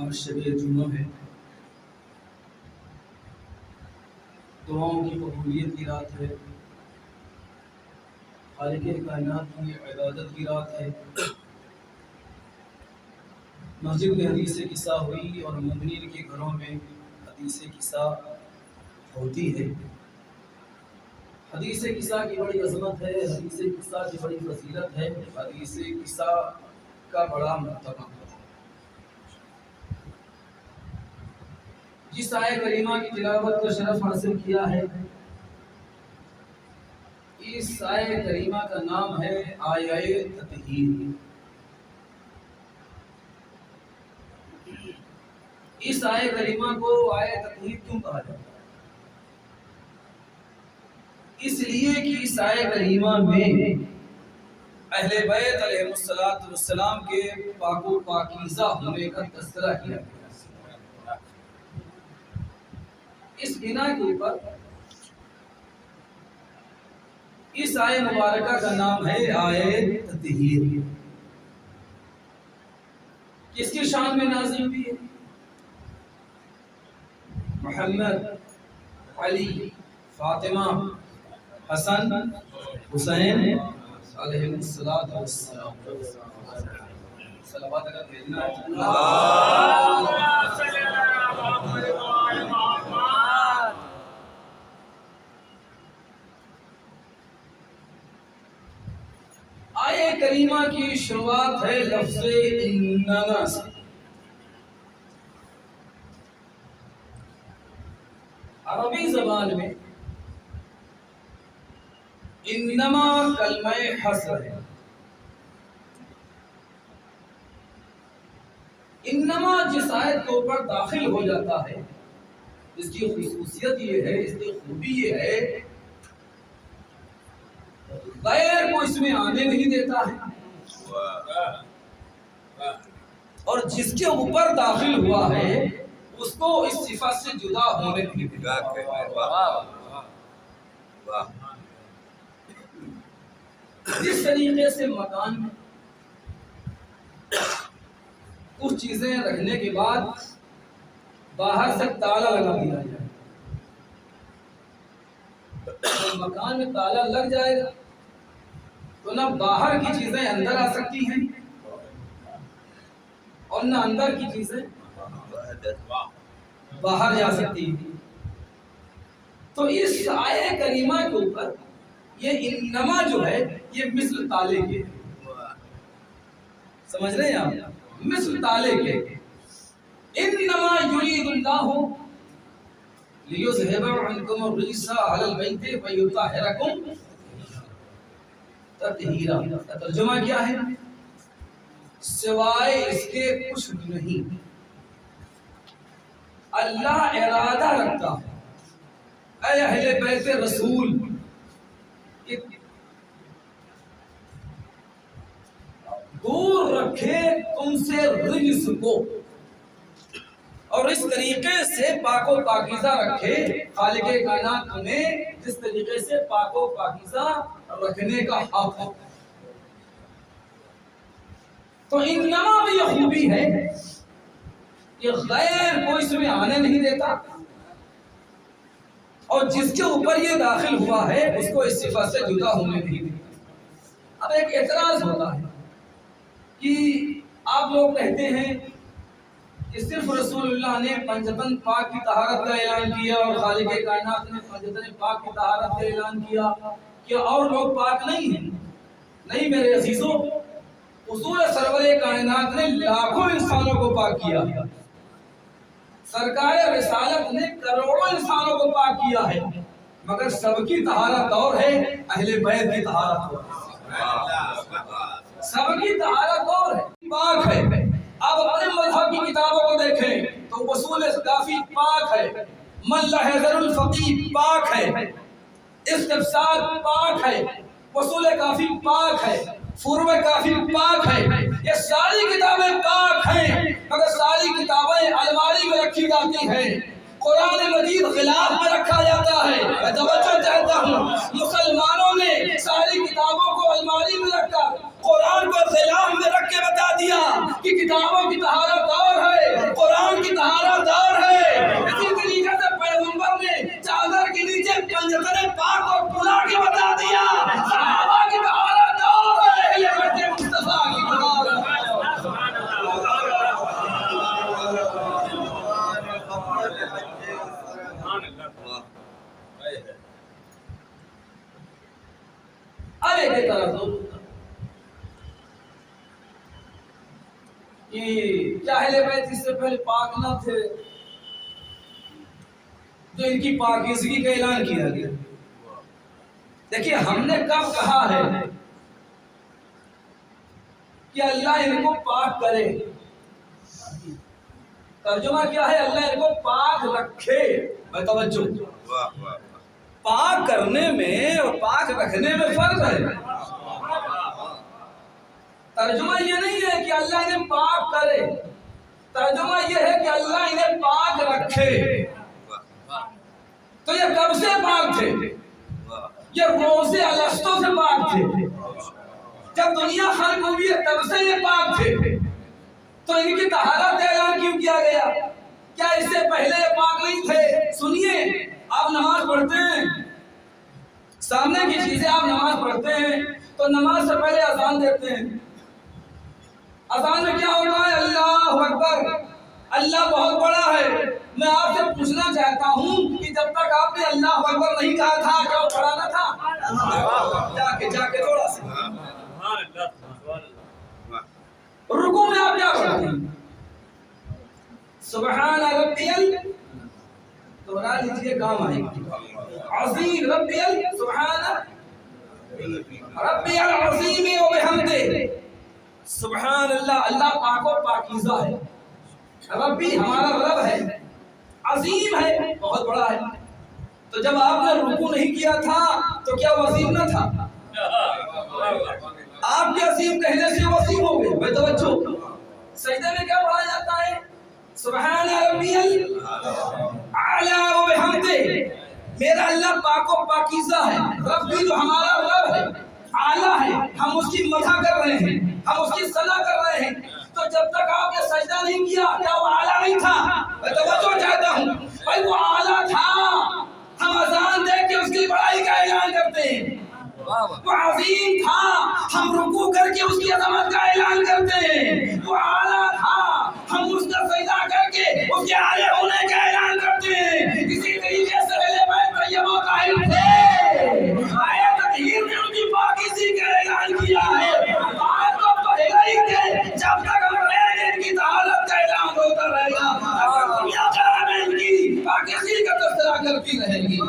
آج شب جمعہ ہے، دعاؤں کی قبولیت کی رات ہے، خالق کائنات کی عبادت کی رات ہے۔ مسجد میں حدیث قصہ ہوئی اور مومنین کے گھروں میں حدیث قصہ ہوتی ہے۔ حدیث قصہ کی بڑی عظمت ہے، حدیث قصہ کی بڑی فضیلت ہے، حدیث قصہ کا بڑا مرتبہ ہے۔ جس آیت کریمہ کی تلاوت کا شرف حاصل کیا ہے، اس آیت کریمہ کا نام ہے آیہ تطہیر۔ اس آیت کریمہ کو آیہ تطہیر کیوں کہا جاتا ہے؟ اس لیے کہ اس آیت کریمہ میں اہل بیت علیہ السلام کے پاک و پاکیزہ ہونے کا تذکرہ کیا گیا۔ اس بنا کے اوپر اس آیت مبارکہ کا نام ہے آیت تطہیر۔ کس کی شان میں نازل ہوئی ہے؟ محمد، علی، فاطمہ، حسن، حسین علیہ السلام۔ صلوات اگر بھیجنا ہے آیہ کریمہ کی شروعات ہے لفظ انما سے۔ عربی زبان میں انما کلمہ حصر ہے۔ انما جس آیت کے اوپر داخل ہو جاتا ہے، اس کی خصوصیت یہ ہے، اس کی خوبی یہ ہے، غیر کو اس میں آنے نہیں دیتا ہے، اور جس کے اوپر داخل ہوا ہے اس کو اس صفت سے جدا ہونے نہیں دیتا۔ جس طریقے سے مکان میں کچھ چیزیں رکھنے کے بعد باہر سے تالا لگا دیا جائے، تو مکان میں تالا لگ جائے گا تو نہ باہر کی چیزیں اندر آ سکتی ہیں اور نہ اندر کی چیزیں باہر جا سکتی ہیں۔ تو اس آیہ کریمہ کے اوپر یہ انما جو ہے یہ مثل تالے کے، سمجھ رہے ہیں آپ؟ مثل تالے کے۔ انما یرید اللہ لیذھب عنکم الرجس اہل البیت ویطہرکم تطہیرا۔ ترجمہ کیا ہے؟ سوائے اس کے کچھ نہیں، اللہ ارادہ رکھتا ہے اے اہل بیت رسول دور رکھے تم سے رجس کو، اور اس طریقے سے پاک و پاکیزہ رکھے۔ خالق کائنات تمہیں جس طریقے سے پاک و پاکیزہ رکھنے کا حق ہے۔ تو انما میں یہ خوبی ہے کہ غیر کو اس میں آنے نہیں دیتا، اور جس کے اوپر یہ داخل ہوا ہے اس کو اس صفت سے جدا ہونے نہیں دیتا۔ اب ایک اعتراض ہوتا ہے کہ آپ لوگ کہتے ہیں کہ صرف رسول اللہ نے پنجتن پاک کی طہارت کا اعلان کیا اور خالق کائنات نے پنجتن پاک کی طہارت کا اعلان کیا، کیا اور لوگ پاک نہیں ہیں؟ نہیں میرے عزیزوں، حضور سرور کائنات نے لاکھوں انسانوں کو پاک کیا، سرکار رسالت نے کروڑوں انسانوں کو پاک کیا ہے، مگر سب کی طہارت اور ہے، اہل بیت کی طہارت اور ہے۔ سب کی طہارت اور ہے، پاک ہے۔ آپ اپنے مذہب کی کتابوں کو دیکھیں تو اصول کافی پاک ہے، من لحظر الفقی پاک ہے، استفسار پاک ہے، اصول کافی پاک ہے، فروع کافی پاک ہے۔ یہ ساری کتابیں پاک ہیں، مگر ساری کتابیں الماری میں رکھی جاتی ہیں، قرآن مجید غلاف میں رکھا جاتا ہے۔ میں توجہ چاہتا ہوں، مسلمانوں نے ساری کتابوں کو الماری میں رکھا، قرآن کو غلاف میں رکھ کے بتا دیا کہ کتابوں کی طہارت اور ہے، قرآن کہ کیا اہل بیت اس سے پہلے پاک نہ تھے، جو ان کی پاکیزگی کا اعلان کیا گیا۔ دیکھیے ہم نے کب کہا ہے کہ اللہ ان کو پاک کرے؟ ترجمہ کیا ہے؟ اللہ ان کو پاک رکھے۔ توجہ، پاک کرنے میں اور پاک رکھنے میں فرق ہے۔ ترجمہ یہ نہیں ہے کہ اللہ انہیں پاک کرے، ترجمہ یہ ہے کہ اللہ انہیں پاک رکھے۔ تو یہ کب سے پاک تھے؟ یہ روز الستو سے پاک تھے۔ جب دنیا خلق ہوئی ہے تب سے یہ پاک تھے۔ تو ان کی طہارت کا اعلان کیوں کیا گیا؟ کیا اس سے پہلے یہ پاک نہیں تھے؟ سنیے، آپ نماز پڑھتے ہیں، سامنے کی چیزیں آپ نماز پڑھتے ہیں تو نماز سے پہلے اذان دیتے ہیں۔ اذان میں کیا ہوتا ہے؟ اللہ اکبر، اللہ بہت بڑا ہے۔ میں آپ سے پوچھنا چاہتا ہوں کہ جب تک آپ نے اللہ اکبر نہیں کہا تھا کیا وہ پڑھا نہ تھا؟ جا کے تھوڑا سا رکوع میں آپ کیا پڑھتے ہیں؟ سبحان ربی دوہرا لیجیے، کام آئے گا۔ عظیم ربی سبحان ربی العظیم و بحمدہ، سبحان اللہ، اللہ پاک و پاکیزہ ہے۔ ربی ہمارا رب ہے، عظیم ہے، بہت بڑا ہے۔ تو جب آپ نے رکوع نہیں کیا تھا تو کیا وہ عظیم نہ تھا؟ آپ کے عظیم کہنے سے وہ عظیم ہو گئے۔ بے توجہ، سجدے میں کیا پڑھا جاتا ہے؟ سبحان ربی الاعلی و بحمدہ، میرا اللہ پاک و پاکیزہ ہے۔ ربی جو ہمارا رب ہے، اعلیٰ ہے، ہم اس کی مدح کر رہے ہیں، ہم اس کی ثنا کر رہے ہیں۔ تو جب تک آپ نے سجدہ نہیں کیا کیا وہ اعلیٰ نہیں تھا؟ میں توجہ چاہتا ہوں، بھائی وہ اعلیٰ تھا۔ ہم اذان دے کے اس کی بڑائی کا اعلان کرتے ہیں۔ وہ عظیم تھا، ہم رکوع کر کے اس کی عظمت کا اعلان کرتے ہیں۔ وہ اعلیٰ تھا، ہم اس کا سجدہ کر کے اس کے اعلیٰ ہونے کا اعلان کرتے ہیں۔ اسی طریقے سے اہل بیت طیبہ قائل تھے، آیت تطہیر نے ان کی پاکیزگی کا اعلان کیا ہے۔ آیت تو پہلے ہی تھے، جب تک ہم رہیں گے ان کی طہارت کا اعلان ہوتا رہے گا، دنیا قیامت میں ان کی پاکیزگی کا تذکرہ کرتی رہے گی۔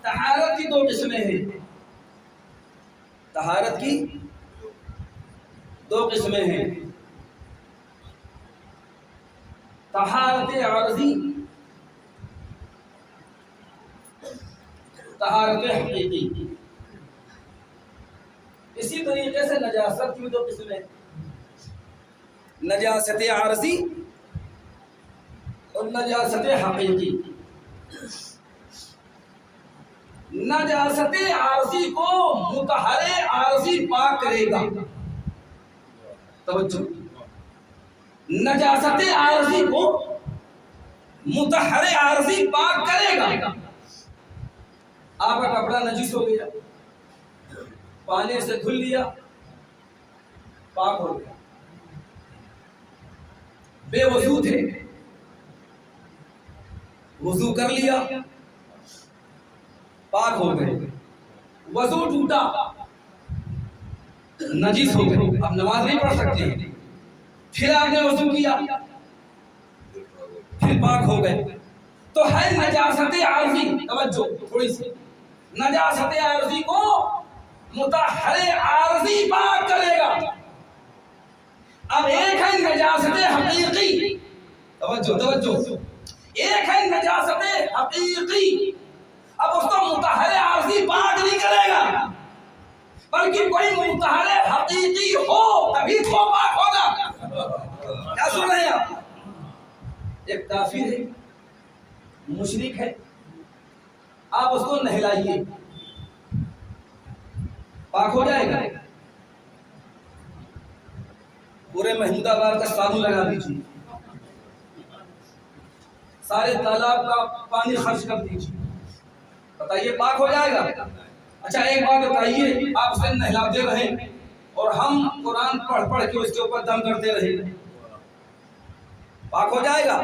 طہارت کی دو قسمیں ہیں، طہارت کی دو قسمیں ہیں، طہارت عارضی، طہارت حقیقی۔ اسی طریقے سے نجاست کی بھی دو قسمیں، نجاست عارضی اور نجاست حقیقی۔ نجاست عارضی کو مطہر عارضی پاک کرے گا۔ توجہ، نجاست عارضی کو مطہر عارضی پاک کرے گا۔ آپ کا کپڑا نجس ہو گیا، پانی سے دھل لیا، پاک ہو گیا۔ بے وضو تھے، وضو کر لیا، پاک ہو گئے۔ وضو ٹوٹا، نجس ہو گئے، اب نماز نہیں پڑھ سکتے۔ پھر آپ نے وضو کیا، پھر پاک ہو گئے۔ تو ہے نجاست عارضی۔ توجہ تھوڑی سی، نجاست عارضی کو مطہر عارضی پاک کرے گا۔ اب ایک ہے نجاست حقیقی، توجہ، ایک ہے نجاست حقیقی۔ اب اس کو مطہر عارضی پاک نہیں کرے گا، بلکہ کوئی مطہر حقیقی ہو تبھی تو پاک ہوگا۔ کیا سن رہے ہیں آپ؟ ایک کافر ہے، مشرک ہے، آپ اس کو نہلائیے، پاک ہو جائے گا؟ پورے محمود آباد کا صابن لگا دیجیے، سارے تالاب کا پانی خرچ کر دیجیے، بتائیے پاک ہو جائے گا؟ اچھا ایک بات بتائیے، آپ اسے نہلاتے رہیں، اور ہم قرآن پڑھ پڑھ کے اس کے اوپر دم کرتے رہے، پاک ہو جائے گا؟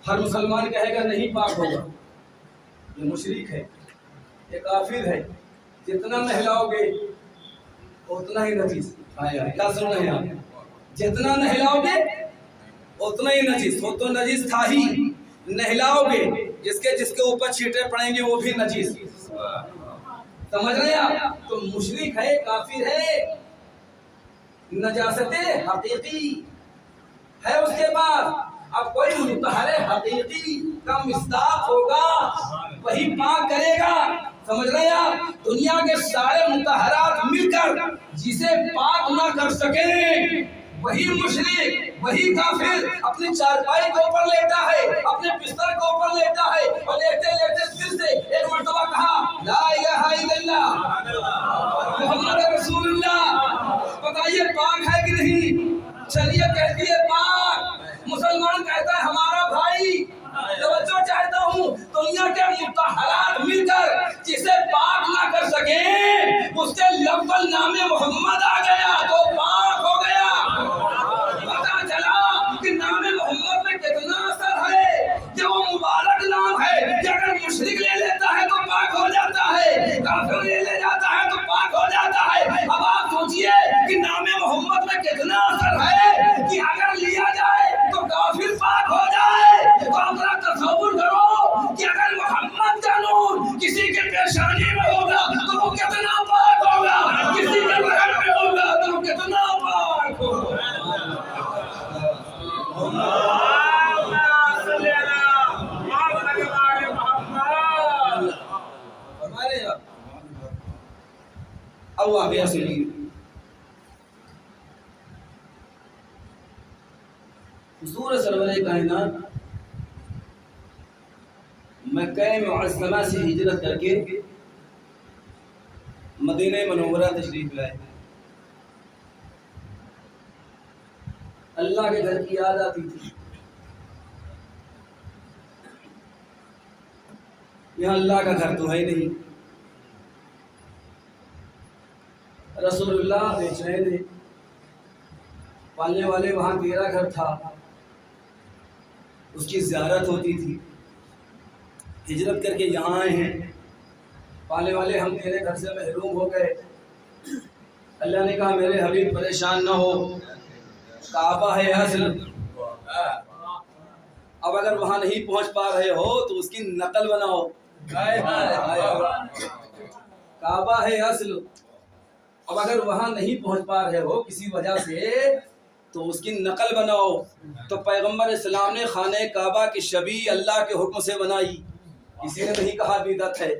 ہر مسلمان کہے گا نہیں پاک ہوگا، یہ مشرک ہے، یہ کافر ہے، جتنا نہلاؤ گے اتنا ہی نجیس۔ کیا سن رہے ہیں آپ؟ جتنا نہلاؤ گے اتنا ہی نجیس، وہ تو نجیس تھا ہی، نہلاؤ گے جس کے اوپر چھینٹے پڑیں گے وہ بھی نجیس۔ سمجھ رہے ہیں آپ؟ تو مشرک ہے، کافر ہے، نجاست حقیقی ہے اس کے پاس۔ اب کوئی مطہر حقیقی کا مصداق ہوگا وہی پاک کرے گا۔ سمجھ رہے ہیں آپ؟ دنیا کے سارے مطہرات مل کر جسے پاک نہ کر سکیں وہی مشرک، وہی کافر اپنی چارپائی کے اوپر لیٹا ہے، اپنے بستر کے اوپر لیٹا ہے، اور لیٹے لیٹے پھر سے ایک مرتبہ کہا لا الہ الا اللہ محمد رسول اللہ۔ بتائیے پاک ہے کہ نہیں؟ شریعت کہتی ہے پاک، مسلمان کہتا ہے ہمارا بھائی۔ توجہ چاہتا ہوں، دنیا کے مطہرات مل کر جسے پاک نہ کر سکیں اس کے لب پر نام محمد آ گیا تو پاک ہو گیا۔ پتا چلا کہ نام محمد میں کتنا اثر ہے، کہ وہ مبارک نام ہے کہ اگر مشرک لے لیتا ہے تو پاک ہو جاتا ہے، کافر لے جاتا ہے تو پاک ہو جاتا ہے۔ اب آپ سوچئے کہ نام محمد میں کتنا اثر ہے کہ اگر لیا جائے تو کافر پاک ہو جائے۔ تو آپ ذرا تصور کرو کہ اگر محمد کا نور کسی کے پیشانی میں ہوگا تو وہ کتنا پاک ہوگا، کسی کے رحم میں ہوگا تو وہ کتنا پاک ہوگا۔ اب واقعہ سنیے، حضور سرور کائنات مکہ معظمہ سے ہجرت کر کے مدینہ منورہ تشریف لائے۔ اللہ کے گھر کی یاد آتی تھی، یہاں اللہ کا گھر تو ہے نہیں، رسول اللہ بے چین ہے، پالنے والے وہاں تیرا گھر تھا، اس کی زیارت ہوتی تھی، ہجرت کر کے یہاں آئے ہیں، پالنے والے ہم تیرے گھر سے محروم ہو گئے۔ اللہ نے کہا میرے حبیب پریشان نہ ہو، کعبہ ہے اصل، اب اگر وہاں نہیں پہنچ پا رہے ہو تو اس کی نقل بناؤ۔ کعبہ ہے اصل، اب اگر وہاں نہیں پہنچ پا رہے ہو کسی وجہ سے تو اس کی نقل بناؤ۔ تو پیغمبر اسلام نے خانہ کعبہ کی شبیہ اللہ کے حکم سے بنائی، کسی نے نہیں کہا بدعت ہے،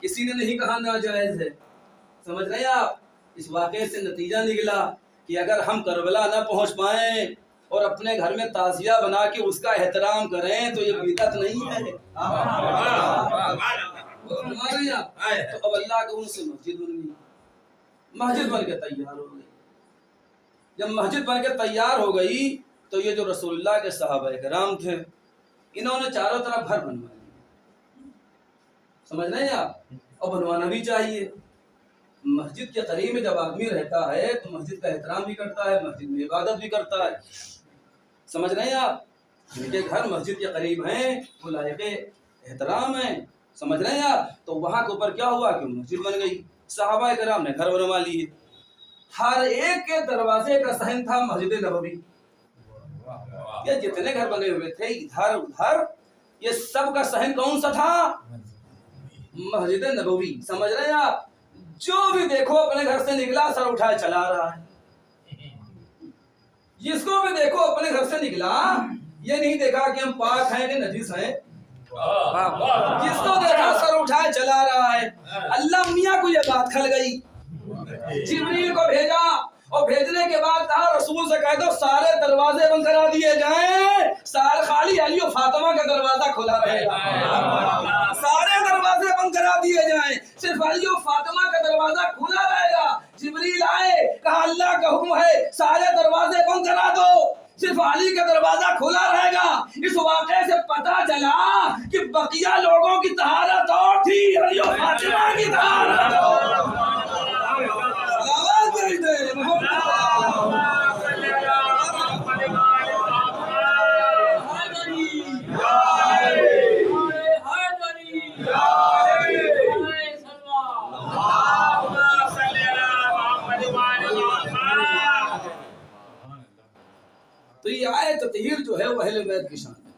کسی نے نہیں کہا ناجائز ہے۔ سمجھ رہے ہیں آپ؟ اس واقعے سے نتیجہ نکلا کہ اگر ہم کربلا نہ پہنچ پائیں اور اپنے گھر میں تعزیہ بنا کے اس کا احترام کریں تو یہ بدعت نہیں ہے۔ تو اب اللہ کے ان سے مسجد بن گئی، مسجد بن کے تیار ہو گئی۔ جب مسجد بن کے تیار ہو گئی تو یہ جو رسول اللہ کے صحابہ کرام تھے انہوں نے چاروں طرف گھر بنوا لیے۔ سمجھ رہے ہیں آپ؟ اور بنوانا بھی چاہیے۔ مسجد کے قریب میں جب آدمی رہتا ہے تو مسجد کا احترام بھی کرتا ہے، مسجد میں عبادت بھی کرتا ہے۔ سمجھ رہے ہیں آپ؟ جن کے گھر مسجد کے قریب ہیں وہ لائق احترام ہیں۔ سمجھ رہے ہیں آپ؟ تو وہاں کے اوپر کیا ہوا کہ مسجد بن گئی، صحابہ کرام نے گھر بنوا لیے۔ ہر ایک کے دروازے کا صحن تھا مسجد نبوی۔ یہ جتنے گھر بنے ہوئے تھے ادھر ادھر، یہ سب کا صحن کون سا تھا؟ مسجد نبوی۔ سمجھ رہے ہیں آپ؟ جو بھی دیکھو اپنے گھر سے نکلا سر اٹھائے چلا رہا ہے، جس کو بھی دیکھو اپنے گھر سے نکلا یہ نہیں دیکھا کہ ہم پاک ہیں کہ نجیس ہیں، جس کو دیکھا سر اٹھائے چلا رہا ہے۔ اللہ میاں کو یہ بات کھل گئی، جبریل کو بھیجا اور بھیجنے کے بعد کہا رسول سے کہہ دو سارے دروازے بند کرا دیے جائیں، سارے خالی علی و فاطمہ کا دروازہ کھلا رہے گا، سارے دروازے بند کرا دیے جائیں، صرف علی و فاطمہ کا دروازہ کھلا رہے گا۔ جبریل آئے، کہا اللہ کا حکم ہے سارے دروازے بند کرا دو، صرف علی کا دروازہ کھلا رہے گا۔ اس واقعے سے پتا چلا کہ بقیہ لوگوں کی طہارت اور تھی، علی و فاطمہ کی طہارت اور تطہیر جو ہے وہ اہل بیت کی شان ہے۔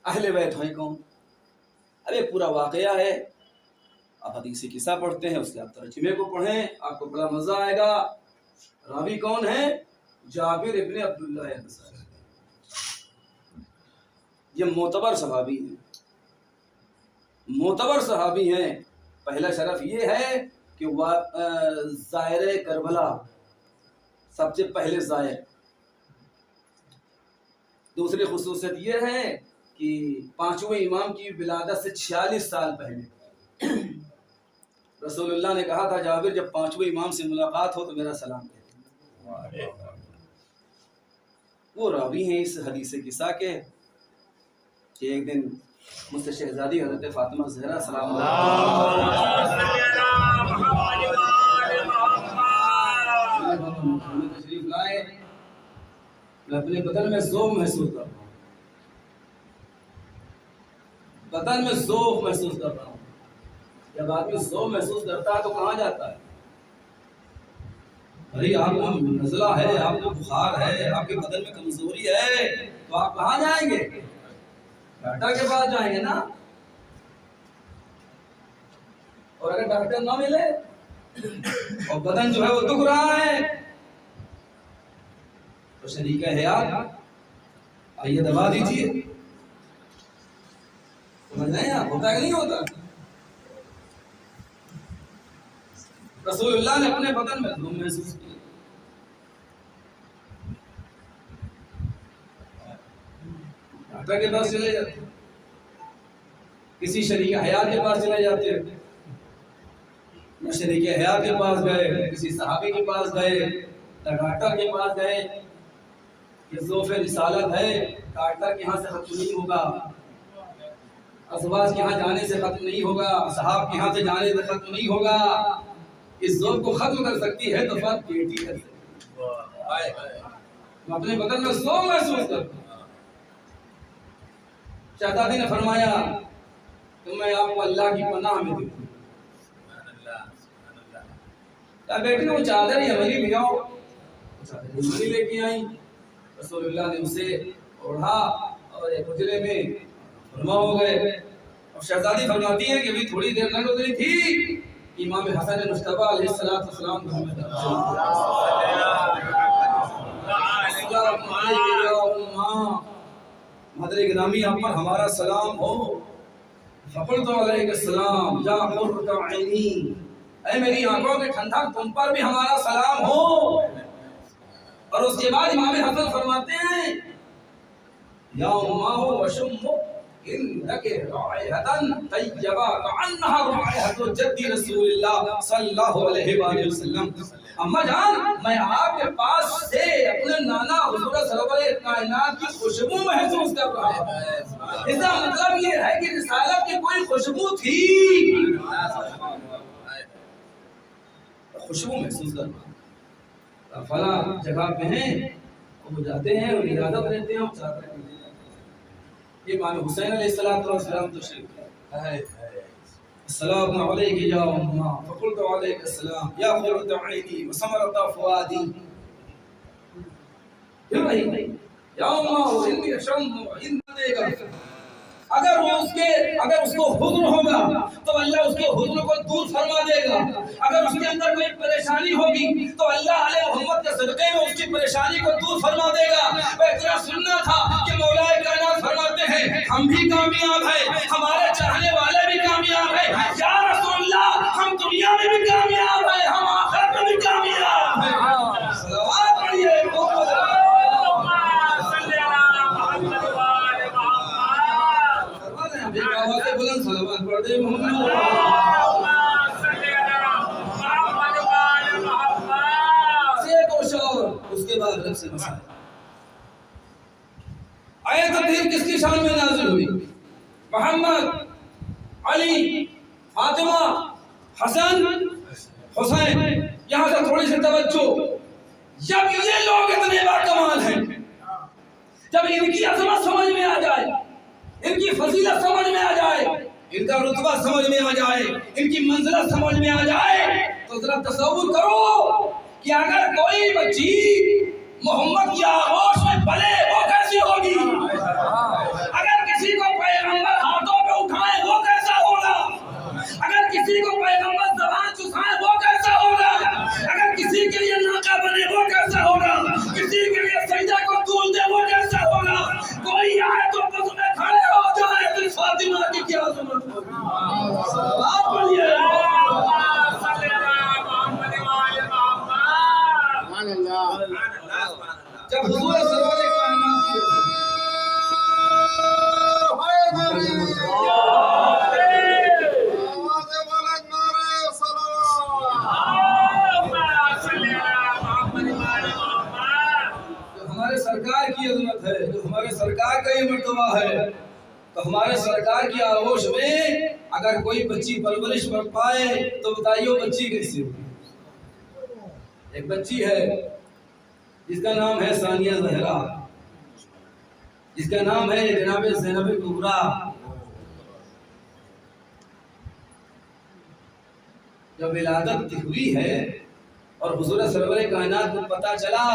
اہل بیت ہیں کون؟ اب ایک پورا واقعہ ہے، آپ حدیث قصہ پڑھتے ہیں، اس کے آپ ترجمے کو پڑھیں، آپ کو بڑا مزہ آئے گا۔ راوی کون ہے؟ جابر ابن عبداللہ انصاری، یہ معتبر صحابی ہیں، معتبر صحابی ہیں۔ پہلا شرف یہ ہے کہ وہ زائر کربلا، سب سے پہلے زائر۔ دوسری خصوصیت یہ ہے کہ پانچویں امام کی ولادت سے 46 سال پہلے رسول اللہ نے کہا تھا جابر جب پانچویں امام سے ملاقات ہو تو میرا سلام کہتے ہیں۔ وہ راوی ہیں اس حدیث قصہ کے کہ ایک دن مجھ سے شہزادی حضرت فاطمہ زہرا سلام تشریف لائے، میں اپنے بدن میں ذوق محسوس کر رہا ہوں، بدن میں ذوق محسوس کر رہا ہوں۔ جب آدمی ذوق محسوس کرتا ہے تو کہاں جاتا ہے؟ ارے آپ کو نزلہ ہے، آپ کو بخار ہے، آپ کے بدن میں کمزوری ہے، تو آپ کہاں جائیں گے؟ ڈاکٹر کے پاس جائیں گے نا۔ اور اگر ڈاکٹر نہ ملے اور بدن جو ہے وہ دکھ رہا ہے تو شریک حیات آئیے دبا دیجیے۔ سمجھ رہے ہیں آپ؟ ہوتا کہ نہیں ہوتا؟ رسول اللہ نے اپنے بدن میں ذوق محسوس کیا۔ ڈاکٹر کے پاس چلے جاتے، کسی شریک حیات کے پاس چلے جاتے، نہ شریک حیات کے پاس گئے، کسی صحابی کے پاس گئے، نہ ڈاکٹر کے پاس گئے۔ یہ ذوف رسالت ہے، ڈاکٹر کے یہاں سے ختم نہیں ہوگا، ازواج کے یہاں جانے سے ختم نہیں ہوگا، صحاب کے یہاں سے جانے سے ختم نہیں ہوگا۔ اس ذوق کو ختم کر سکتی ہے تو بات بیٹی کر سکتی ہے۔ میں اپنے بدن میں ذوق محسوس کرتا ہوں۔ شہزادی نے فرمایا کہ میں آپ کو اللہ کی پناہ میں دوں۔ بیٹی وہ چادر یمنی لے آؤ، چادر یمنی لے کے آئی۔ رسول اللہ نے اسے اوڑھا اور ایک حجرے میں فرما ہو گئے۔ اور شہزادی فرماتی ہے کہ بھی تھوڑی دیر نہ گزری تھی، امام حسن مصطفیٰ علیہ السلام مدر گرامی آپ پر ہمارا سلام ہو۔ فقلت علیہ السلام یا قرۃ عینی، اے میری آنکھوں کے ٹھنڈک تم پر بھی ہمارا سلام ہو۔ اور اس کے بعد امام حسن فرماتے ہیں یا اماں وشم انک رائحۃ طیبہ کانھا رائحۃ جد رسول اللہ صلی اللہ علیہ وآلہ وسلم۔ اماں جان میں آپ کے پاس سے اپنے نانا حضور سرور کائنات کی خوشبو محسوس کر رہا ہوں۔ اس کا مطلب یہ ہے کہ رسالت کی کوئی خوشبو تھی، خوشبو محسوس کر رہا ہوں۔ فلاں جگہ پہ ہیں، وہ جاتے ہیں اور اجازت لیتے ہیں اور چادر کے لیے جاتے ہیں۔ امام حسین علیہ السلام تشریف لائے۔ السلام علیک یا اماں، فقلت علیک السلام یا قرۃ عینی وثمرۃ فؤادی۔ پھر وہی یا اماں انی اشم دے گا۔ اگر اس کو حزن ہوگا تو اللہ اس کے حزن کو دور فرما دے گا۔ اگر اس کے اندر کوئی پریشانی ہوگی تو اللہ علیہ محمد کے صدقے میں اس کی پریشانی کو دور فرما دے گا۔ وہ اتنا سننا تھا کہ مولا کائنات فرماتے ہیں ہم بھی کامیاب ہیں، ہمارے چاہنے والے بھی کامیاب ہیں۔ یا رسول اللہ ہم دنیا میں بھی کامیاب ہیں، ہم آخرت میں بھی کامیاب ہیں۔ صلوات پڑھیے بلند صلوات پڑھ دے محمد۔ اس کے بعد رب سے مسائل۔ آیت تطہیر کس کی شان میں نازل ہوئی؟ محمد، علی، فاطمہ، حسن، حسین۔ یہاں سے تھوڑی سی توجہ، جب یہ لوگ اتنے باکمال ہیں، جب ان کی عظمت سمجھ میں آ جائے، ان کی فضیلت سمجھ میں آ جائے، ان کا رتبہ سمجھ میں آ جائے، ان کی منزلت سمجھ میں آ جائے، تو ذرا تصور کرو کہ اگر کوئی بچی محمد کی آغوش میں پلے وہ کیسی ہوگی؟ اگر کسی کو پیغمبر ہاتھوں پہ اٹھائے وہ کیسا ہوگا؟ اگر کسی کو پیغمبر زبان چسائے وہ کیسا ہوگا؟ اگر کسی کے لیے ناقہ بنے وہ کیسا ہوگا؟ کسی کے لیے سجدہ کو طول دے وہ کیسا ہوگا؟ کوئی آئے تو بس میں کھڑے ہو جائے تو فاطمہ کی کیا عظمت ہوگی؟ آپ بولیے جب حضور سرور کائنات ہمارے سرکار کی عظمت ہے، جو ہمارے سرکار کا یہ مرتبہ ہے، تو ہمارے سرکار کی آغوش میں اگر کوئی بچی پرورش کر پائے تو بتائیے وہ بچی کیسی ہوگی؟ ایک بچی ہے جس کا نام ہے ثانیہ زہرا، جس کا نام ہے جناب زینب کبریٰ۔ جب ولادت ہوئی ہے اور حضور سرور کائنات کو پتہ چلا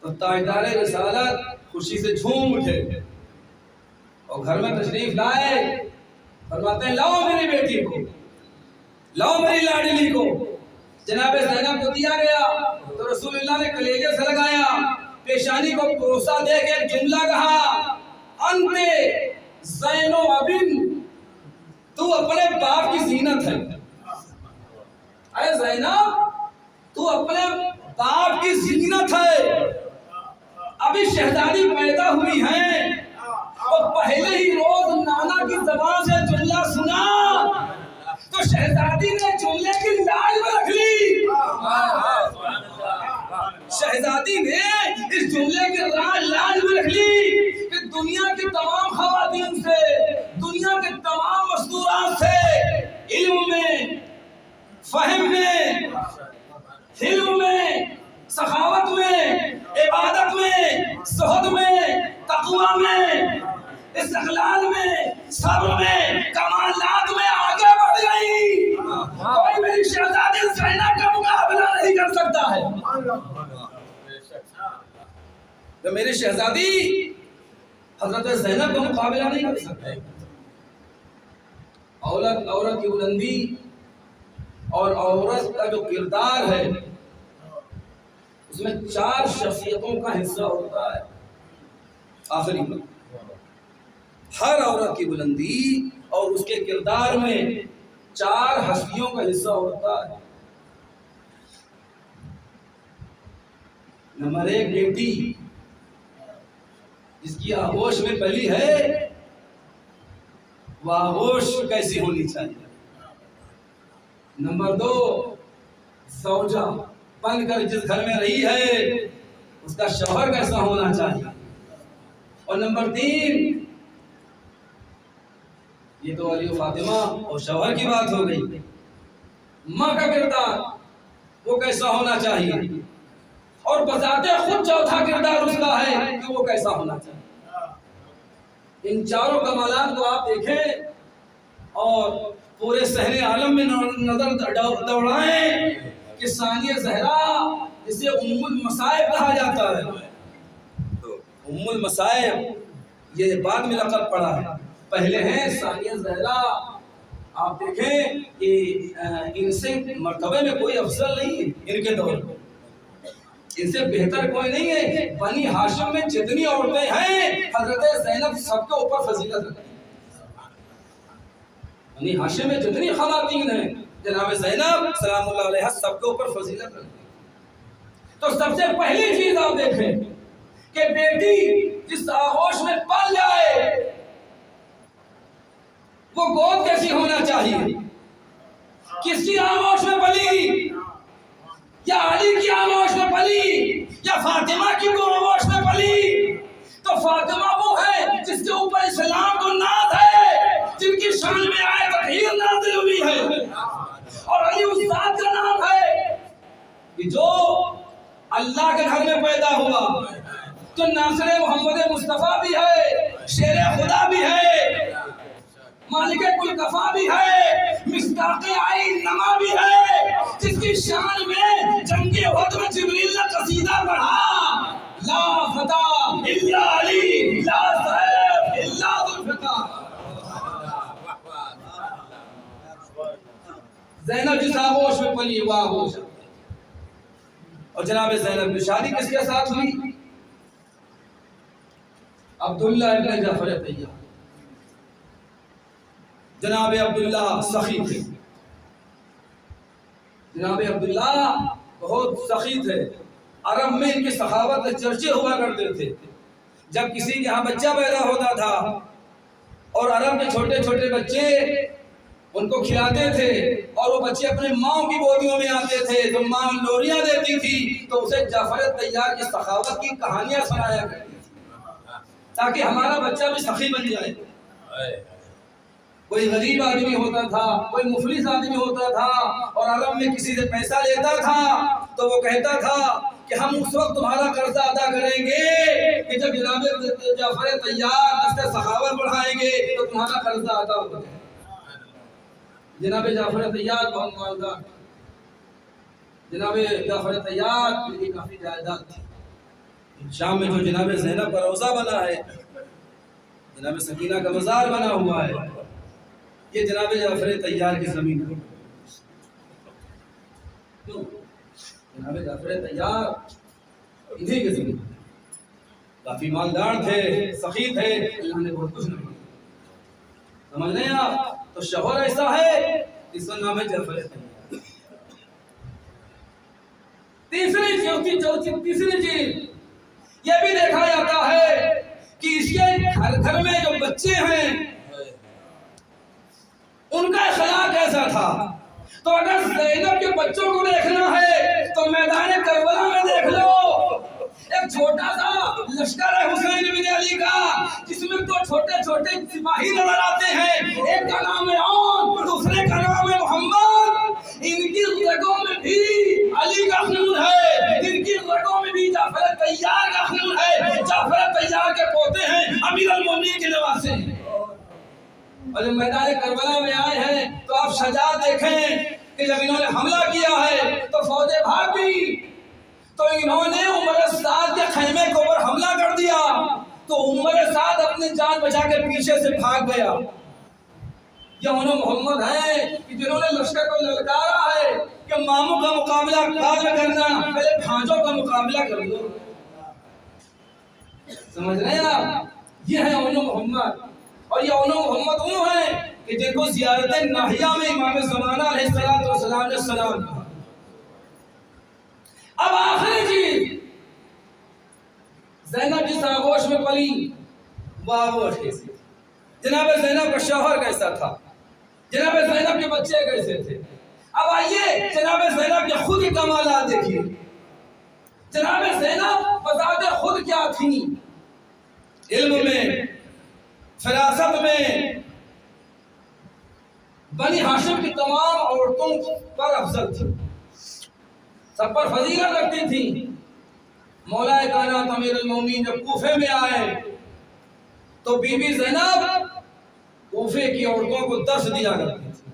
تو تاجدار رسالت خوشی سے جھوم اٹھے اور گھر میں تشریف لائے، فرماتے ہیں لاؤ میری بیٹی کو، لاؤ میری لاڈلی کو۔ جناب زینب کو دیا گیا تو رسول اللہ نے کلیجے سے لگایا، پیشانی کو بوسہ دے کے ایک جملہ کہا، انتے زین و ابن، تو اپنے باپ کی زینت ہے۔ اے زینب تو اپنے باپ کی زینت ہے۔ ابھی شہزادی پیدا ہوئی ہیں اور پہلے ہی روز نانا کی زبان سے جملہ سنا تو شہزادی نے جملے کی لاج میں رکھ لی۔ شہزادی نے اس جملے کی لاج میں رکھ لی کہ دنیا کی تمام خواتین سے، دنیا کے تمام مستورات سے علم میں، فہم میں، حلم میں، سخاوت میں، عبادت میں، زہد میں، تقوی میں، استقلال میں، صبر میں، کمالات میں آگے بڑھ گئی۔ کوئی میری شہزادی زینب کا مقابلہ نہیں کر سکتا ہے۔ تو میری شہزادی حضرت زینب کا مقابلہ نہیں کر سکتے۔ عورت کی بلندی اور عورت کا جو کردار ہے اس میں 4 شخصیتوں کا حصہ ہوتا ہے۔ آخری میں ہر عورت کی بلندی اور اس کے کردار میں 4 ہستیوں کا حصہ ہوتا ہے۔ نمبر 1 بیٹی جس کی آغوش میں پلی ہے، وہ آغوش کیسی ہونی چاہیے۔ نمبر 2 زوجہ بن کر جس گھر میں رہی ہے اس کا شوہر کیسا ہونا چاہیے۔ اور نمبر 3 یہ تو علی و فاطمہ اور شوہر کی بات ہو گئی، ماں کا کردار وہ کیسا ہونا چاہیے، اور بذات خود چوتھا کردار اس کا ہے کہ وہ کیسا ہونا چاہیے۔ ان 4 کمالات کو آپ دیکھیں اور پورے صحن عالم میں نظر دوڑائیں کہ ثانیہ زہرا اسے ام المصائب کہا جاتا ہے۔ ام المصائب یہ بعد میں لقب پڑا ہے، پہلے ہیں ثانیہ زہرا۔ آپ دیکھیں کہ ان سے مرتبے میں کوئی افضل نہیں ہے، ان کے دور میں ان سے بہتر کوئی نہیں ہے۔ بنی ہاشم میں جتنی عورتیں ہیں حضرت زینب سب کے اوپر فضیلت رکھتی ہیں۔ بنی ہاشم میں جتنی خواتین ہیں جناب زینب سلام اللہ علیہ سب کے اوپر فضیلت رکھتی ہیں۔ تو سب سے پہلی چیز آپ دیکھیں کہ بیٹی جس آغوش میں پل جائے وہ گود کیسی ہونا چاہیے۔ کس کی آغوش میں پلی؟ یا علی کی آغوش میں پلی یا فاطمہ کی آغوش میں پلی؟ تو فاطمہ وہ ہے جس کے اوپر اسلام کو ناز ہے، جن کی شان میں آئے تطہیر نازل ہوئی ہے، اور علی اس ذات کا نام ہے کہ جو اللہ کے گھر میں پیدا ہوا، تو ناصر محمد مصطفیٰ بھی ہے، شیر خدا بھی ہے، مالک کل کفا بھی ہے، مصداق عین نما بھی ہے، جس کی شان میں جنگ احد میں جبریل نے قصیدہ پڑھا، لا فتح الا علی، لا سیف الا ذوالفقار۔ زینب جس آغوش میں پلی وہ آغوش۔ اور جناب زینب کی شادی کس کے ساتھ ہوئی؟ عبداللہ ابن جعفر طیار۔ جناب عبداللہ سخی تھے، جناب عبداللہ بہت سخی تھے، عرب میں ان کی سخاوت کے چرچے ہوا کرتے تھے۔ جب کسی کے یہاں بچہ پیدا ہوتا تھا اور عرب کے چھوٹے چھوٹے بچے ان کو کھلاتے تھے اور وہ بچے اپنے ماں کی گودیوں میں آتے تھے تو ماں لوریاں دیتی تھی تو اسے جعفر طیار کی سخاوت کی کہانیاں سنایا کرتی تھی تاکہ ہمارا بچہ بھی سخی بن جائے۔ کوئی غریب آدمی ہوتا تھا، کوئی مفلس آدمی ہوتا تھا اور عرب میں کسی سے پیسہ لیتا تھا تو وہ کہتا تھا کہ ہم اس وقت تمہارا قرضہ ادا کریں گے کہ جب جناب جعفر طیار دست سخاوت بڑھائیں گے تو تمہارا قرضہ ادا ہو جائے۔ جناب جعفر طیار بہت مالدار، جناب جعفر طیار کی کافی جائیداد تھی۔ شام میں جو جناب زینب کا روضہ بنا ہے، جناب سکینہ کا مزار بنا ہوا ہے، یہ جناب جعفر طیار کی زمین ہے۔ جناب جعفر طیار انہی کی زمین، کافی مالدار تھے، سخی تھے، اللہ نے بہت کچھ نہیں سمجھ رہے ہیں آپ؟ تو شوہر ایسا ہے اس کا نام ہے جعفر طیار۔ تیسری چیز یہ بھی دیکھا جاتا ہے کہ اس کے گھر میں جو بچے ہیں ان کا اخلاق کیسا تھا۔ تو اگر زینب کے بچوں کو دیکھنا ہے تو میدان کربلا میں دیکھ لو، ایک چھوٹا سا لشکر ہے حسین بن علی کا جس میں دو چھوٹے چھوٹے سپاہی نظر آتے ہیں، ایک کا نام ہے عون، دوسرے کا نام ہے محمد۔ ان کی رگوں میں بھی علی کا خون ہے، ان کی رگوں میں بھی جعفر طیار کا خون ہے۔ جعفر طیار کے پوتے ہیں، امیر المومنین کے نواسے ہیں۔ اور جب میدان کربلا میں آئے ہیں تو آپ شجاعت دیکھیں کہ جب انہوں نے حملہ کیا ہے تو فوجیں بھاگی تو انہوں نے عمر سعد کے خیمے کے اوپر حملہ کر دیا تو عمر سعد اپنی جان بچا کے پیچھے سے بھاگ گیا۔ یہ انہوں محمد ہیں کہ جنہوں نے لشکر کو للکارا ہے کہ ماموں کا مقابلہ بعد میں کرنا، پہلے بھانجوں کا مقابلہ کر لو۔ سمجھ رہے ہیں آپ؟ یہ ہے انہوں محمد، اور یہ انہوں محمد وہ ہیں کہ جن کو زیارت ناہیہ میں امام زمانہ علیہ السلام نے سلام کہا۔ اب آخری چیز، زینب جس آغوش میں پلی وہ آغوش کیسی تھی؟ جناب زینب کا شوہر کیسا تھا؟ جناب زینب کے بچے کیسے تھے؟ اب آئیے جناب زینب کے خود کمالات دیکھیے۔ جناب زینب بذات خود کیا تھیں؟ علم میں، فراست میں بنی ہاشم کی تمام عورتوں پر افضل تھی، سب پر فضیلت رکھتی تھی۔ مولا کائنات امیر المومنین جب کوفے میں آئے تو بی بی زینب کوفے کی عورتوں کو درس دیا کرتی تھی۔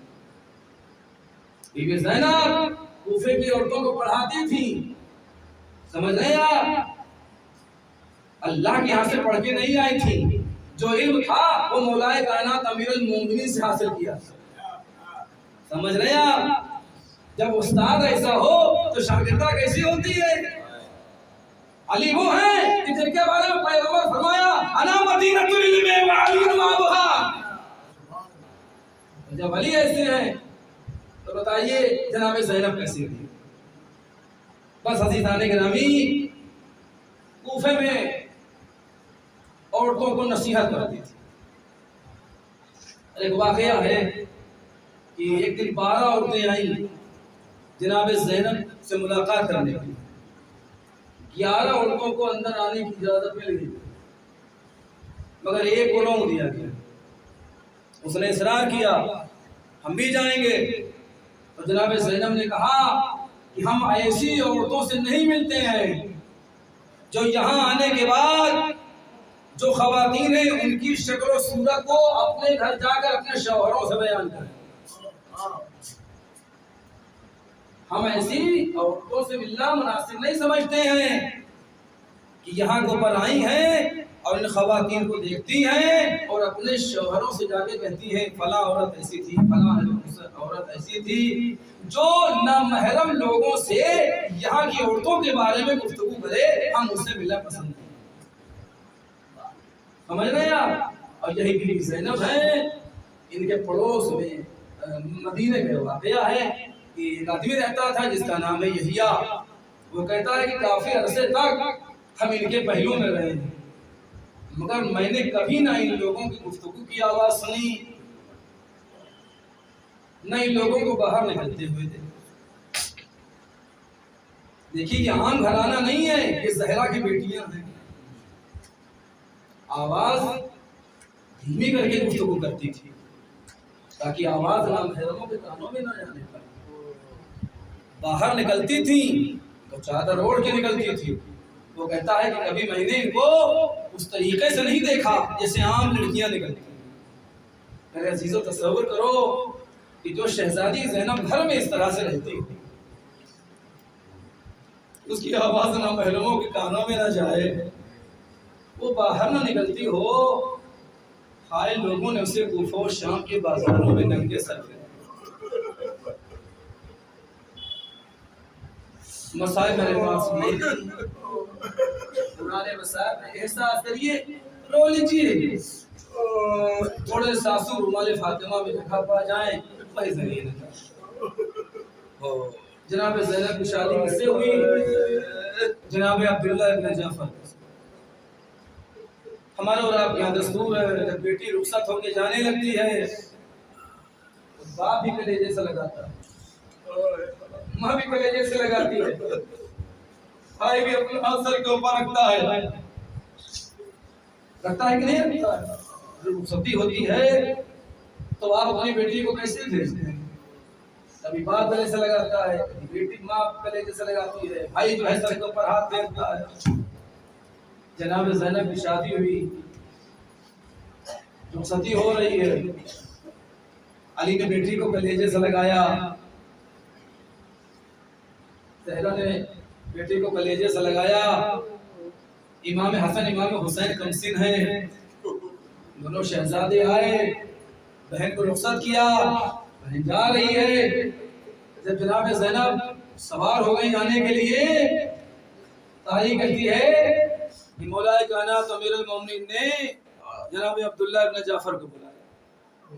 بی بی زینب کوفے کی عورتوں کو پڑھاتی تھی۔ سمجھ رہے ہیں آپ؟ اللہ کے ہاں سے پڑھ کے نہیں آئی تھی، جو علم تھا وہ مولا کائنات امیر المومنین سے حاصل کیا۔ سمجھ رہے ہیں آپ؟ جب استاد ایسا ہو تو شاگردہ کیسی ہوتی ہے؟ علی وہ ہیں کہ جن کے بارے میں پیغمبر فرمایا انا مدینۃ العلم وعلی بابھا۔ جب علی ایسے ہیں تو بتائیے جناب زینب کیسی تھی؟ بس عزیزان گرامی، کوفے میں عورتوں کو نصیحت کرتی تھی۔ ایک واقعہ ہے کہ ایک دن 12 عورتیں آئیں جناب زینب سے ملاقات کرنے کی۔ 11 عورتوں کو اندر آنے کی اجازت مل گئی مگر ایک کو روک دیا گیا۔ اس نے اصرار کیا ہم بھی جائیں گے، تو جناب زینب نے کہا کہ ہم ایسی عورتوں سے نہیں ملتے ہیں جو یہاں آنے کے بعد جو خواتین ہیں ان کی شکل و صورت کو اپنے گھر جا کر اپنے شوہروں سے بیان کریں۔ ہم ایسی عورتوں سے ملنا مناسب نہیں سمجھتے ہیں کہ یہاں کو پر آئی ہیں اور ان خواتین کو دیکھتی ہیں اور اپنے شوہروں سے جا کے کہتی ہیں فلاں عورت ایسی تھی، فلاں عورت ایسی تھی. جو نامحرم لوگوں سے یہاں کی عورتوں کے بارے میں گفتگو کرے ہم اس سے ملنا پسند نہیں. سمجھ رہے ہیں آپ؟ اور یہی بی بی زینب ہے. ان کے پڑوس میں مدینے میں واقعہ ہے کہ ایک آدمی رہتا تھا جس کا نام ہے یحییٰ. وہ کہتا ہے کہ کافی عرصے تک ہم ان کے پہلو میں رہے ہیں مگر میں نے کبھی نہ ان لوگوں کی گفتگو کی آواز سنی نہ ان لوگوں کو باہر نکلتے ہوئے دیکھا. دیکھیے یہ عام گھرانہ نہیں ہے، یہ زہرا کی بیٹیاں ہیں. آواز دھیمی کر کے گفتگو کرتی تھی تاکہ آواز نامحرموں کے کانوں میں نہ جانے پائے. باہر نکلتی تھی تو چادر اوڑھ کے نکلتی تھی. وہ کہتا ہے کہ کبھی میں نے ان کو اس طریقے سے نہیں دیکھا جیسے عام لڑکیاں نکلتی ہیں. میرے عزیزو تصور کرو کہ جو شہزادی زینب گھر میں اس طرح سے رہتی ہے اس کی آواز نامحرموں کے کانوں میں نہ جائے، وہ باہر نہ نکلتی ہو. ہائے لوگوں نے اسے کوفہ و شام کے بازاروں میں ننگے سر پھیرا. مسائل میرے پاس نہیں، پرانے مسائل میں احساس کریے، رو لیجیے. تھوڑے ساسو رومال فاطمہ میں لکھا پا جائیں وہی ذریعے نکال. جناب زینب کی شادی کس سے ہوئی؟ جناب عبداللہ ابن جعفر. ہمارے اور آپ کے یہاں دستور ہے جب بیٹی رخصت ہو کے جانے لگتی ہے باپ بھی کلیجے سے لگاتا ہے، ماں بھی کلیجے سے لگاتی ہے، بھائی بھی اپنے ہاتھ سر کے اوپر رکھتا ہے کہ نہیں رکھتا ہے. جب رخصتی ہوتی ہے تو آپ اپنی بیٹی کو کیسے بھیجتے ہیں؟ کبھی باپ گلے سے لگاتا ہے، کبھی بیٹی ماں گلے سے لگاتی ہے، بھائی جو ہے سر کے اوپر ہاتھ پھیرتا ہے. جناب زینب کی شادی ہوئی، رخصتی ہو رہی ہے، علی نے بیٹی کو کلیجے سے لگایا، زہرا نے بیٹی کو کلیجے سے لگایا. امام حسن امام حسین کمسن ہیں، دونوں شہزادے آئے، بہن کو رخصت کیا، بہن جا رہی ہے. جب جناب زینب سوار ہو گئی جانے کے لیے تاریخ کہتی ہے کہ مولا کائنات امیر المومنین نے جناب عبداللہ ابن جعفر کو بلایا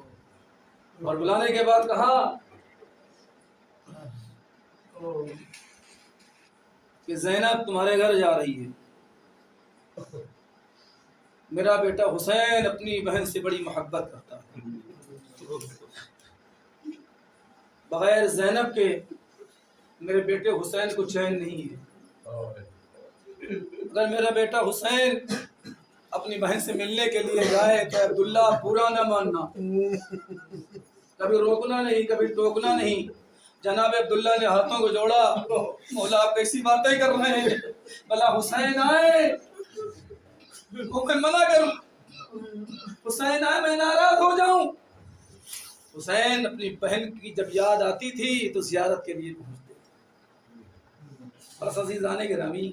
اور بلانے کے بعد کہا کہ زینب تمہارے گھر جا رہی ہے. میرا بیٹا حسین اپنی بہن سے بڑی محبت کرتا ہے، بغیر زینب کے میرے بیٹے حسین کو چین نہیں ہے. اگر میرا بیٹا حسین اپنی بہن سے ملنے کے لیے جائے تو عبداللہ پورا نہ ماننا، کبھی روکنا نہیں کبھی ٹوکنا نہیں. جناب عبداللہ نے ہاتھوں کو جوڑا، مولا آپ کیسی باتیں کر رہے ہیں، بھلا حسین آئے وہ میں منع کروں، حسین آئے میں ناراض ہو جاؤں. حسین اپنی بہن کی جب یاد آتی تھی تو زیارت کے لیے پہنچتے تھے. بس عزیزان گرامی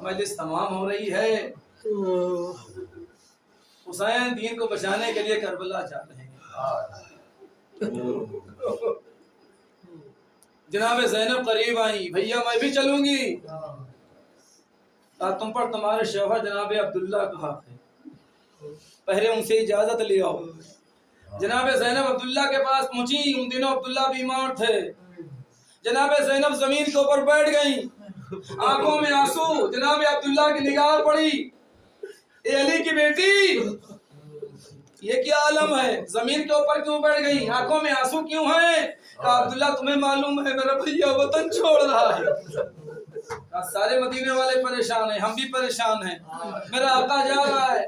مجلس تمام ہو رہی ہے، حسین دین کو بچانے کے لیے کربلا جا رہے ہیں. جناب زینب قریب آئی، بھیا میں بھی چلوں گی، تم پر تمہارے شوہر جناب عبداللہ کا حق ہے، پہلے ان سے اجازت لے آؤ. جناب زینب عبداللہ کے پاس پہنچی، ان دنوں عبداللہ بیمار تھے. جناب زینب زمین کے اوپر بیٹھ گئیں، آنکھوں میں آنسو. جناب عبداللہ کی نگاہ پڑی، اے علی کی بیٹی یہ کیا عالم ہے، زمین کے اوپر کیوں بیٹھ گئی، آنکھوں میں آنسو کیوں ہیں؟ کہا عبداللہ تمہیں معلوم ہے میرا بھیا وطن چھوڑ رہا ہے. کہا سارے مدینے والے پریشان ہیں، ہم بھی پریشان ہیں، میرا آقا جا رہا ہے.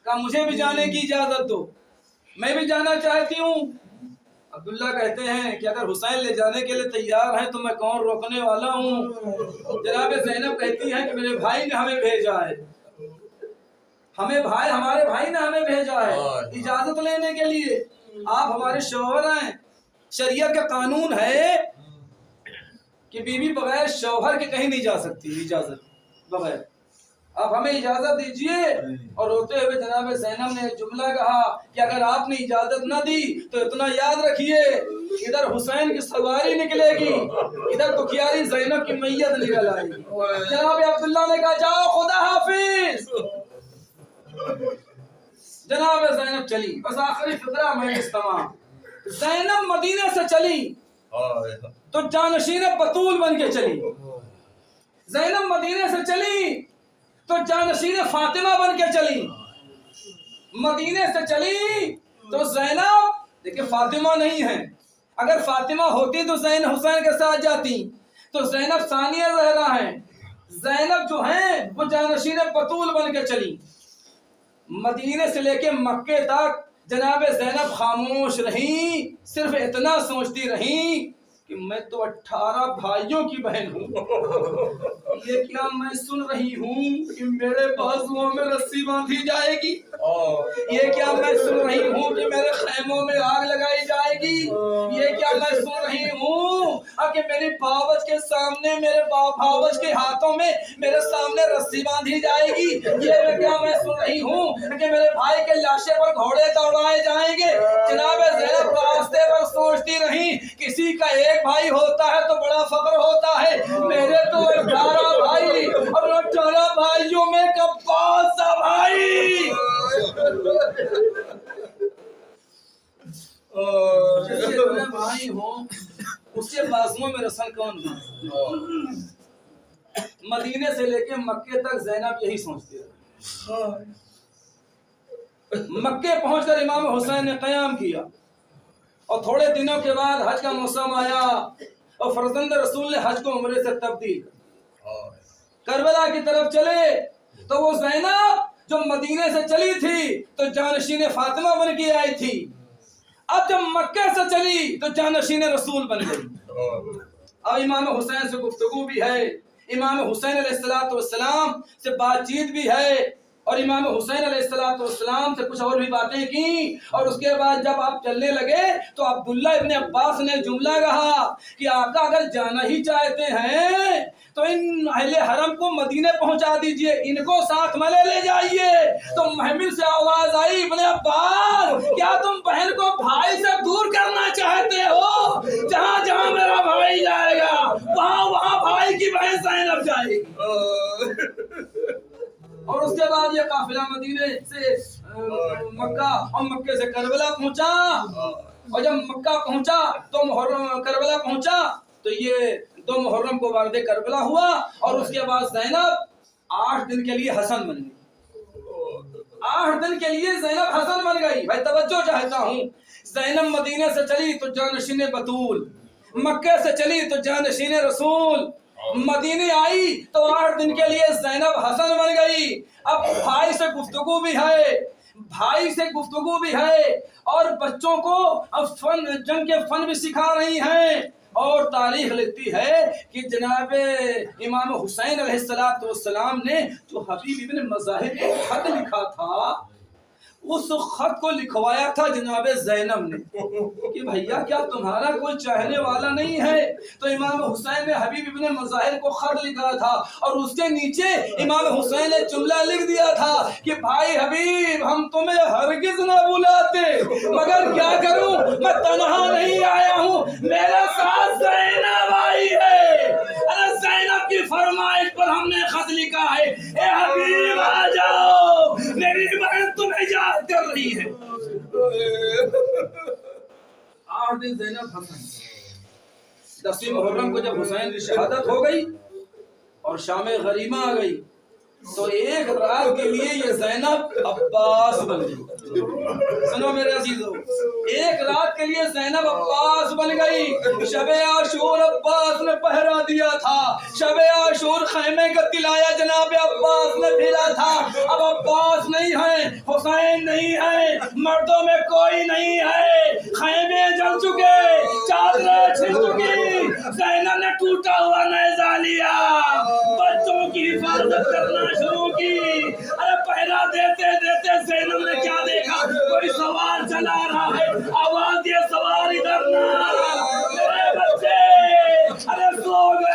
کہا مجھے بھی جانے کی اجازت دو، میں بھی جانا چاہتی ہوں. عبداللہ کہتے ہیں کہ اگر حسین لے جانے کے لیے تیار ہیں تو میں کون روکنے والا ہوں. جناب زینب کہتی ہیں کہ میرے بھائی نے ہمیں بھیجا ہے، ہمارے بھائی نے ہمیں بھیجا ہے اجازت لینے کے لیے. آپ ہمارے شوہر ہیں، شریعت کا قانون ہے کہ بیوی بغیر شوہر کے کہیں نہیں جا سکتی اجازت بغیر. اب ہمیں اجازت دیجئے. اور روتے ہوئے جناب زینب نے جملہ کہا کہ اگر آپ نے اجازت نہ دی تو اتنا یاد رکھیے ادھر حسین کی سواری نکلے گی, ادھر دکھیاری زینب کی میت نکل آئے گی. جناب عبداللہ نے کہا جاؤ خدا حافظ. جناب زینب چلی. بس آخری فقرہ میں استماع. زینب مدینے سے چلی تو جانشین بطول بن کے چلی. زینب مدینے سے چلی تو جانشین فاطمہ بن کے چلی. مدینے سے چلی تو زینب دیکھیں فاطمہ نہیں ہے, اگر فاطمہ ہوتی تو زین حسین کے ساتھ جاتی. تو زینب ثانیہ زہرا ہیں. زینب جو ہیں وہ جانشین بطول بن کے چلی. مدینے سے لے کے مکے تک جناب زینب خاموش رہیں, صرف اتنا سوچتی رہیں کہ میں تو 18 بھائیوں کی بہن ہوں. یہ کیا میں سن رہی ہوں کہ میرے بازوؤں میں رسی باندھی جائے گی؟ یہ کیا میں سن رہی ہوں کہ میرے خیموں میں آگ لگائی جائے گی؟ یہ کیا میں سن رہی ہوں کہ میری بھاوج کے سامنے میرے بھاوج کے ہاتھوں میں میرے سامنے رسی باندھی جائے گی؟ یہ کیا میں سن رہی ہوں کہ میرے بھائی کے لاشے پر گھوڑے دوڑائے جائیں گے؟ جناب زینب راستے پر سوچتی رہی کسی کا ایک بھائی ہوتا ہے تو بڑا فخر ہوتا ہے, میرے تو 18 بھائی اور 18 بھائیوں میں کون سا بھائی جیسے اتنے بھائی ہوں اس کے بازوؤں میں رسن کون تھا؟ مدینے سے لے کے مکے تک زینب یہی سوچتی رہی. مکے پہنچ کر امام حسین نے قیام کیا اور تھوڑے دنوں کے بعد حج کا موسم آیا اور فرزند رسول نے حج کو عمرے سے تبدیل کربلا کی طرف چلے. تو وہ زینب جو مدینے سے چلی تھی تو جانشین فاطمہ بن کے آئی تھی, اب جب مکے سے چلی تو جانشین رسول بن گئی. اب امام حسین سے گفتگو بھی ہے, امام حسین علیہ السلام سے بات چیت بھی ہے, اور امام حسین علیہ السلام سے کچھ اور بھی باتیں کی. اور اس کے بعد جب آپ چلنے لگے تو عبداللہ ابن عباس نے جملہ کہا کہ آقا اگر جانا ہی چاہتے ہیں تو ان اہل حرم کو مدینے پہنچا دیجئے, ان کو ساتھ میں لے جائیے. تو محمل سے آواز آئی ابن عباس کیا تم بہن کو بھائی سے دور کرنا چاہتے ہو؟ جہاں جہاں میرا بھائی جائے گا وہاں وہاں بھائی کی بہن زینب جائے گی. اور اس کے بعد یہ قافلہ مدینے سے مکہ اور مکے سے کربلا پہنچا, اور جب مکہ پہنچا تو کربلا پہنچا تو یہ 2 محرم کو وارد کربلا ہوا. اور اس کے بعد زینب 8 دن کے لیے حسن بن گئی. 8 دن کے لیے زینب حسن بن گئی. بھائی توجہ چاہتا ہوں, زینب مدینے سے چلی تو جانشین بطول, مکے سے چلی تو جانشین رسول, مدینے آئی تو 8 دن کے لیے زینب حسن بن گئی. اب بھائی سے گفتگو بھی ہے, اور بچوں کو اب جنگ کے فن بھی سکھا رہی ہیں. اور تاریخ لکھتی ہے کہ جناب امام حسین علیہ السلام نے جو حبیب ابن مظاہر کو خط لکھا تھا اس خط کو لکھوایا تھا جناب زینب نے کہ بھیا کیا تمہارا کوئی چاہنے والا نہیں ہے؟ تو امام حسین نے حبیب ابن مظاہر کو خط لکھا تھا اور اس کے نیچے امام حسین نے جملہ لکھ دیا تھا کہ بھائی حبیب ہم تمہیں ہرگز نہ بلاتے, مگر کیا کروں میں تنہا نہیں آیا ہوں, میرے ساتھ زینب آئی ہے. ارے زینب کی فرمائش پر ہم نے خط لکھا ہے, اے حبیب آ جاؤ, میری بہن تمہیں یاد کر رہی ہے. 8 دن زینب حسن. 10 محرم کو جب حسین کی شہادت ہو گئی اور شام غریمہ آ گئی تو 1 رات کے لیے یہ زینب عباس بن گئی. سنو میرے عزیزو, 1 رات کے لیے زینب عباس بن گئی. شب عاشور عباس نے پہرا دیا تھا, شب عاشور خیمے کا تلایا جناب عباس نے پھیلا تھا. اب عباس نہیں ہے, حسین نہیں ہے, مردوں میں کوئی نہیں ہے, خیمے جل چکے, چادریں چھل چکی. زینب نے ٹوٹا ہوا نیزہ لیا, بچوں کی حفاظت کرنا شروع کی. ارے پہرا دیتے دیتے زینب نے کیا دیکھا, کوئی سوار چلا رہا ہے, آواز یہ سوار ادھر نہ, میرے بچے ارے سو گئے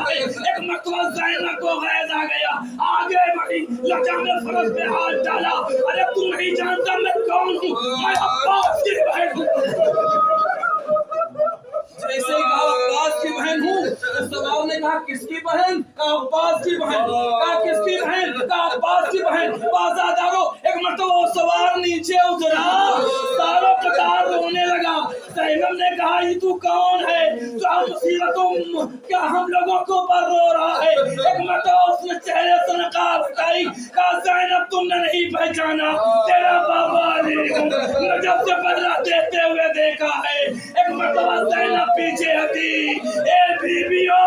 ہے. ایک مرتبہ زینب کو غیظ آ گیا, آگے بڑھی, لجام فرس پہ ہاتھ ڈالا, ارے تو نہیں جانتا میں کون ہوں, میں عباس کی بہن ہوں. جیسے ہی کہا عباس کی بہن ہوں, سوار نے کہا کس کی بہن؟ کہا عباس کی بہن. کہا کس کی بہن؟ کہا عباس کی بہن. بازادارو, ایک مرتبہ وہ سوار نیچے اترا, ساروں قطار رونے لگا. زینب نے کہا یہ تو کون ہے جو ہم مصیبتوں کیا ہم لوگوں کو پر رو رہا ہے؟ ایک مرتبہ اس نے چہرے سے نقاب ہٹائی, کہا زینب تم نے نہیں پہچانا, تیرا بابا علی ہوں, میں جب سے پہلا دیتے ہوئے دیکھا ہے. ایک مرتبہ زینب پیچھے ہٹی, اے بیویو,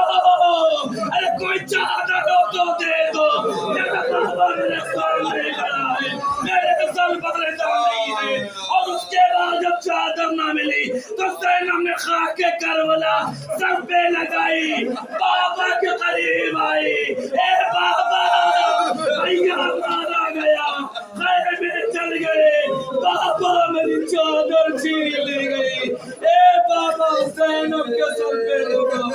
ارے کوئی چادر ہو تو دے دو, میرا بابا میرے سامنے کھڑا ہے, میرے سر پر نہیں ہے. اور اس کے بعد جب چادر نہ ملی تو زینب نے خاک کربلا سر پہ لگائی, بابا کے قریب آئی, اے بابا بھیا مارا گیا, خیر میں چل گئے, بابا میری چادر چھین لی گئی, اے بابا زینب کے سر پہ لگا.